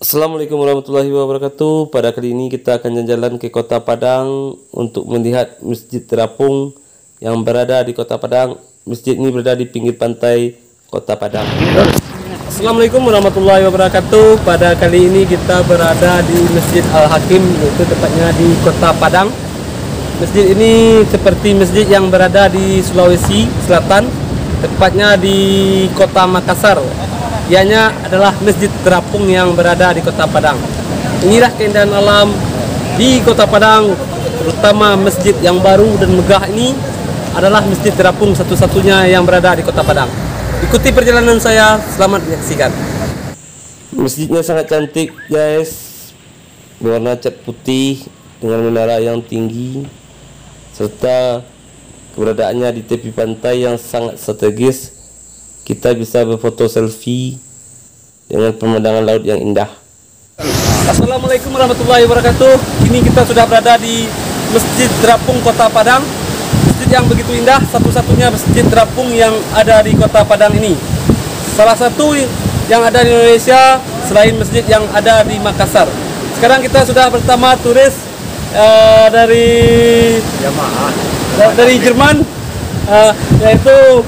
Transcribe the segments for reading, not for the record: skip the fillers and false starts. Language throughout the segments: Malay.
Assalamualaikum warahmatullahi wabarakatuh. Pada kali ini kita akan jalan-jalan ke Kota Padang untuk melihat Masjid Terapung yang berada di Kota Padang. Masjid ini berada di pinggir pantai Kota Padang. Assalamualaikum warahmatullahi wabarakatuh. Pada kali ini kita berada di Masjid Al-Hakim, yaitu tepatnya di Kota Padang. Masjid ini seperti masjid yang berada di Sulawesi Selatan, tepatnya di Kota Makassar. Ianya adalah Masjid Terapung yang berada di Kota Padang. Inilah keindahan alam di Kota Padang, terutama masjid yang baru dan megah ini adalah Masjid Terapung satu-satunya yang berada di Kota Padang. Ikuti perjalanan saya, selamat menyaksikan. Masjidnya sangat cantik guys, berwarna cat putih dengan menara yang tinggi, serta keberadaannya di tepi pantai yang sangat strategis. Kita bisa berfoto selfie dengan pemandangan laut yang indah. Assalamualaikum warahmatullahi wabarakatuh. Kini kita sudah berada di Masjid Terapung Kota Padang. Masjid yang begitu indah, satu-satunya masjid terapung yang ada di Kota Padang ini. Salah satu yang ada di Indonesia selain masjid yang ada di Makassar. Sekarang kita sudah bersama turis dari Jerman, yaitu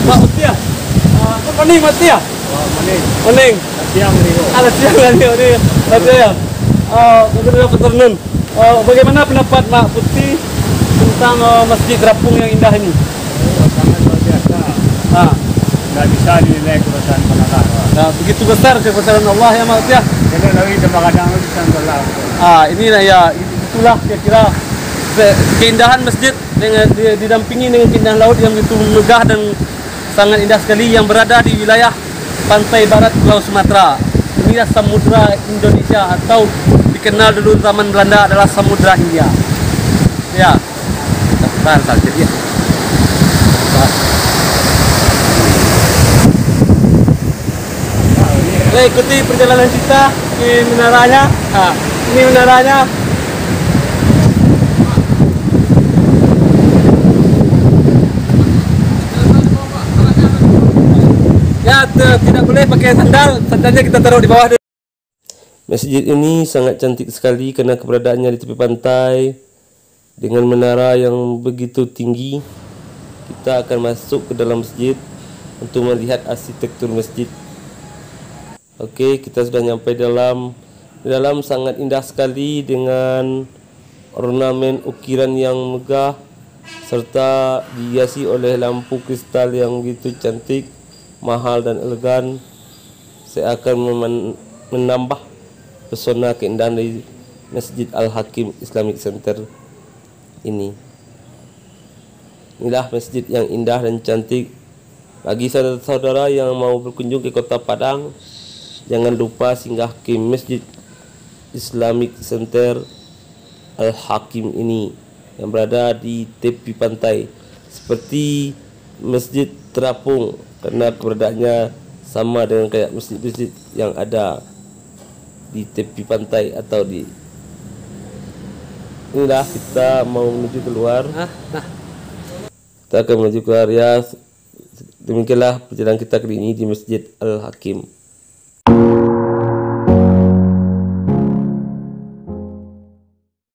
Pak Matia. Apa nih Matia? Maning. Ada siang ini. Matia. Good afternoon. Bagaimana pendapat Mak Putih tentang Masjid Terapung yang indah ini? Sangat luar biasa. Tidak bisa dinilai kebesaran Allah. Nah, begitu besar kebesaran Allah ya Mak Putih. Jadi lagi kadang bisa Allah. Inilah ya, itulah kira-kira keindahan masjid dengan didampingi dengan keindahan laut yang begitu megah dan sangat indah sekali yang berada di wilayah pantai barat Pulau Sumatera. Inilah Samudra Indonesia atau dikenal dulu zaman Belanda adalah Samudra Hindia. Ya, tahan saja ya. Oke, ikuti perjalanan kita ke menaranya. Ini menaranya. Ya, tidak boleh pakai sandal. Sandalnya kita taruh di bawah dulu. Masjid ini sangat cantik sekali karena keberadaannya di tepi pantai dengan menara yang begitu tinggi. Kita akan masuk ke dalam masjid untuk melihat arsitektur masjid. Oke, kita sudah sampai dalam. Di dalam sangat indah sekali dengan ornamen ukiran yang megah serta dihiasi oleh lampu kristal yang begitu cantik, mahal dan elegan. Saya akan menambah pesona keindahan dari Masjid Al-Hakim Islamic Center ini. Inilah masjid yang indah dan cantik. Bagi saudara-saudara yang mau berkunjung ke Kota Padang, jangan lupa singgah ke Masjid Islamic Center Al-Hakim ini yang berada di tepi pantai seperti Masjid Terapung, karena keberadaannya sama dengan kayak masjid-masjid yang ada di tepi pantai atau di. Inilah kita mau menuju keluar. Kita akan menuju keluar ya. Demikianlah perjalanan kita kali ini di Masjid Al-Hakim.